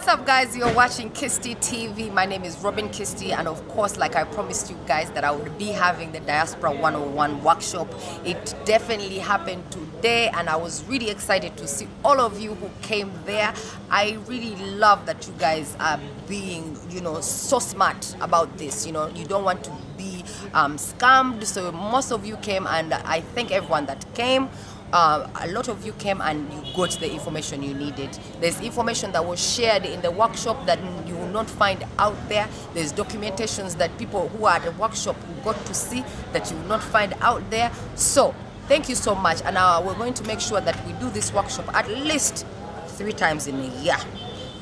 What's up, guys? You're watching Kisti TV. My name is Robin Kisti, and of course, like I promised you guys that I would be having the Diaspora 101 workshop. It definitely happened today, and I was really excited to see all of you who came there. I really love that you guys are being, so smart about this. You don't want to be scammed, so most of you came, and I thank everyone that came. A lot of you came and you got the information you needed. There's information that was shared in the workshop that you will not find out there. There's documentations that people who are at the workshop got to see that you will not find out there. So thank you so much, and we're going to make sure that we do this workshop at least 3 times in a year.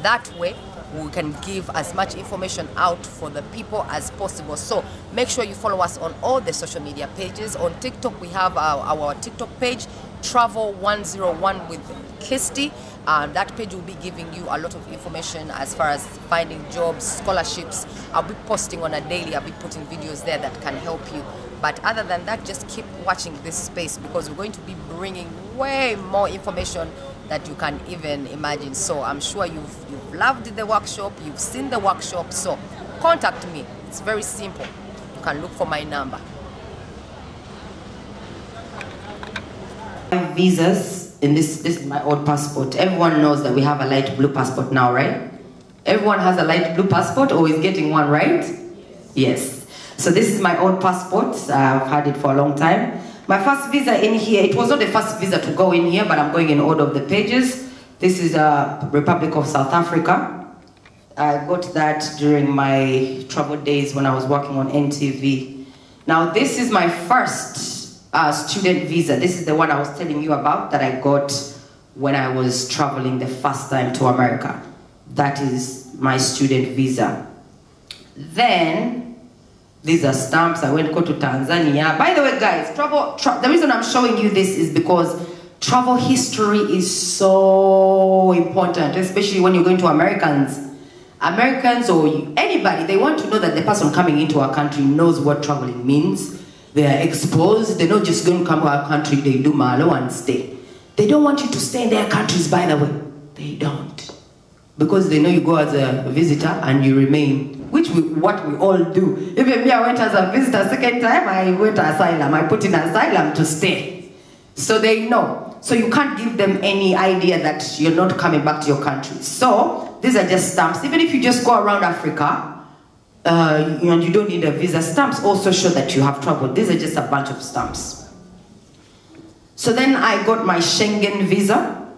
That way we can give as much information out for the people as possible. So make sure you follow us on all the social media pages. On TikTok, we have our TikTok page, Travel 101 with Kisti. That page will be giving you a lot of information as far as finding jobs, scholarships. I'll be posting on a daily. I'll be putting videos there that can help you. But other than that, just keep watching this space, because we're going to be bringing way more information that you can even imagine. So I'm sure you've loved the workshop, you've seen the workshop, so contact me. It's very simple. You can look for my number. Visas, and this is my old passport. Everyone knows that we have a light blue passport now, right? Everyone has a light blue passport or is getting one, right? Yes. So this is my old passport. I've had it for a long time. My first visa in here, it was not the first visa to go in here, but I'm going in order of the pages. This is Republic of South Africa. I got that during my travel days when I was working on NTV. Now this is my first student visa. This is the one I was telling you about that I got when I was traveling the first time to America. That is my student visa. Then these are stamps. I went to Tanzania. By the way, guys, the reason I'm showing you this is because travel history is so important, especially when you're going to Americans or anybody. They want to know that the person coming into our country knows what traveling means. They are exposed. They're not just going to come to our country, they do malo and stay. They don't want you to stay in their countries, by the way. They don't. Because they know you go as a visitor and you remain, what we all do. Even me, I went as a visitor second time, I went to asylum. I put in asylum to stay. So they know. So you can't give them any idea that you're not coming back to your country. So these are just stamps. Even if you just go around Africa, and you don't need a visa, stamps also show that you have traveled. These are just a bunch of stamps. So then I got my Schengen visa.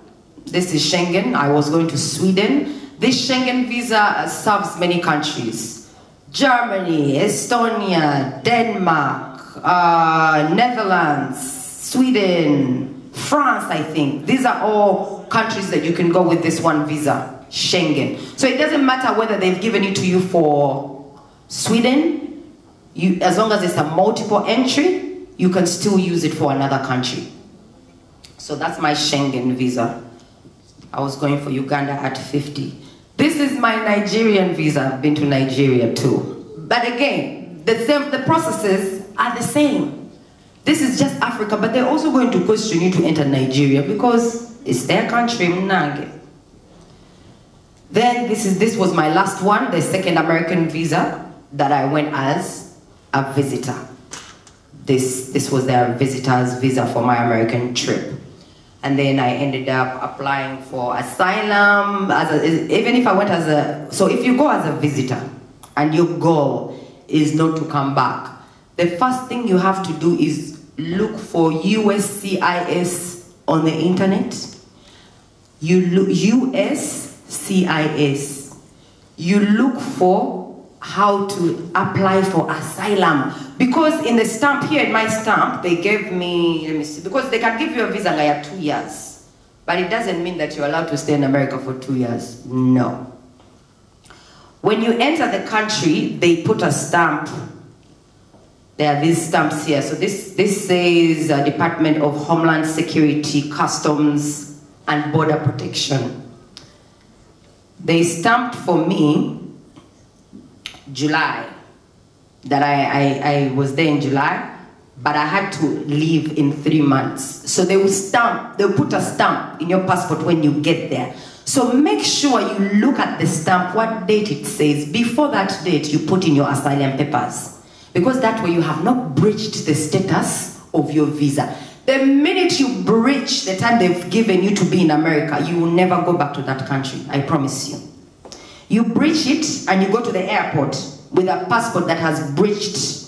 This is Schengen. I was going to Sweden. This Schengen visa serves many countries. Germany, Estonia, Denmark, Netherlands, Sweden, France, I think. These are all countries that you can go with this one visa, Schengen. So it doesn't matter whether they've given it to you for Sweden, as long as it's a multiple entry, you can still use it for another country. So that's my Schengen visa. I was going for Uganda at 50. This is my Nigerian visa. I've been to Nigeria too. But again, the processes are the same. This is just Africa, but they're also going to question you to enter Nigeria because it's their country. Then this was my last one, the second American visa that I went as a visitor. This was their visitor's visa for my American trip. And then I ended up applying for asylum, even if I went as so if you go as a visitor and your goal is not to come back, the first thing you have to do is look for USCIS on the internet. You look USCIS. You look for how to apply for asylum, because in the stamp here, in my stamp, they gave me, let me see, because they can give you a visa like 2 years, but it doesn't mean that you're allowed to stay in America for 2 years. No. When you enter the country, they put a stamp. There are these stamps here. So this says Department of Homeland Security, Customs and Border Protection. They stamped for me July, that I was there in July, but I had to leave in 3 months. So they will put a stamp in your passport when you get there. So make sure you look at the stamp, what date it says. Before that date, you put in your asylum papers. Because that way you have not breached the status of your visa. The minute you breach the time they've given you to be in America, you will never go back to that country, I promise you. You breach it and you go to the airport with a passport that has breached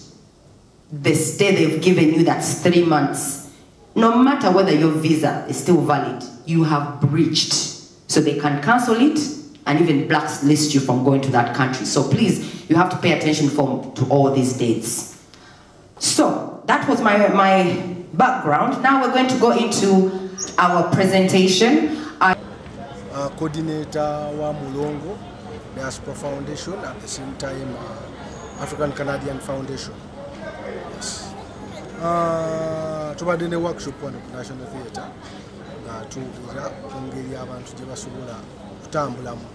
the stay they've given you, that's 3 months. No matter whether your visa is still valid, you have breached. So they can cancel it and even blacklist you from going to that country. So please, you have to pay attention to all these dates. So that was my background. Now we're going to go into our presentation. Coordinator wa Mulongo Diaspora Foundation, at the same time African Canadian Foundation. Yes. Tubadde ne workshop wano ku National Theatre nga tuwulira ku ngeri abantu gye basobola kutambulamu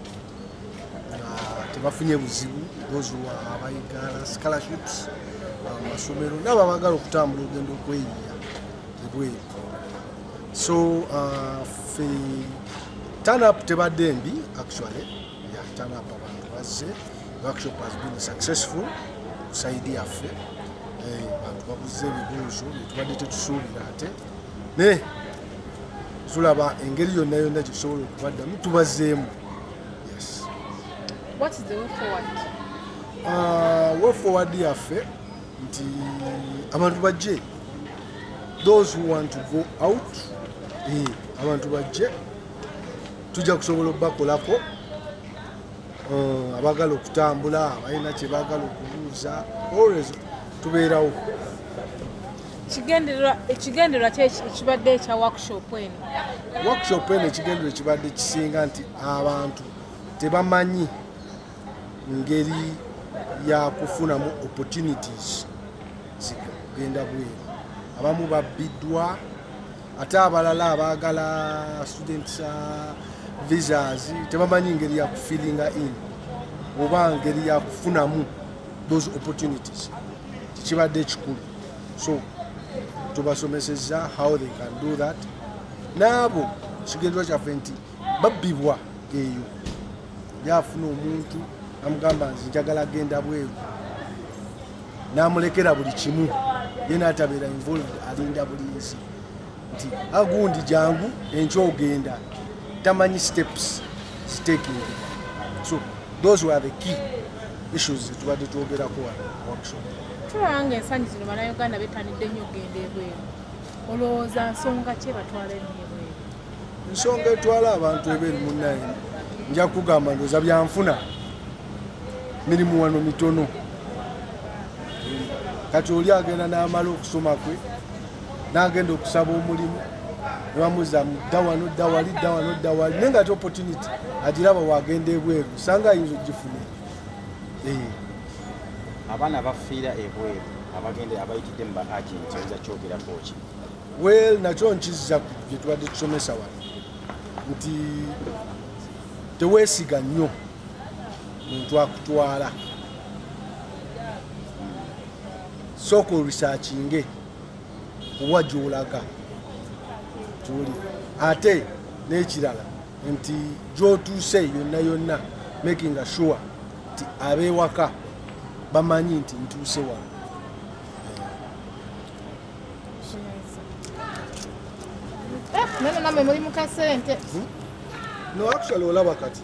nga tebafunye buzibu, those who are abayiga scholarships, amasomero n'abo abagala okutambula ogenda okweyiya ebweru. So turn up tebadde mbi actually. Yeah, turn up abantu bazze. Workshop has been successful kusaidi yaffe. Bantu babuze ebibuuzo tubadde tetusuubira ate ne tulaba engeri yonna yonna gyetusobola okubaddamu tubazzeemu. Yes. What is the way forward? Way forward yaffe nti abantu bajje, those who want to go out, abantu bajje tujja kusobola okubakolako, abagala okutambula, abalina kye baagala okubuuza, always tubeerawo. Ekigendererwa ekibadde ekya workshop eno? Workshop eno ekigendererwa ekibadde kisinga nti abantu tebamanyi ngeri ya kufunamu opportunities zigenda bweru. Abamu babbiddwa, ate abalala abaagala students visas tebamanyi ngeri ya kufilinga in oba ngeri ya kufunamu those opportunities. Kibadde ekikulu. So tubasomeseza how they can do that. Nabo kigendererwa kyaffe nti babbibwa eyo, yafuna omuntu amugamba nti njagala agenda bweru, namulekera buli kimu, ye n'atabeera involved, alinda bulinzi nti agundi jangu enkya ogenda, tamanyi steps taking. So those were the key issues tubadde twogerako workshop. Tulanga ensangi zino bannayuganda bettanidde nnyo okugenda ebweru. Olowooza nsonga ki batwala ennyo ebweru? Ensonga etwala abantu ebweru munnaye nja kugamba ndowooza byanfuna, mirimu wano mitono. Kati oli agenda n'amala okusoma kwe n'agenda okusaba omulimu, ne bamuza dda wano dda wali dda wano dda wali, naye ng'ate opportunity agiraba wagenda ebweru sanga ayinza ogifuna. Abaana bafiira ebweru abagende abayitidde mu ba-agenti oyinza kyogerako ki? Well, nakyo nkizza bye tubadde tusomesa wano nti teweesiga nnyo muntu akutwala, sooka orisaakinge kuwa gy'olaga gy'oli, ate n'ekirala nti gy'otuuse yonna yonna making sure nti ab'ewaka bamanyi nti ntuuse wano. Neno namwe muli mu kasente. No, actually olaba kati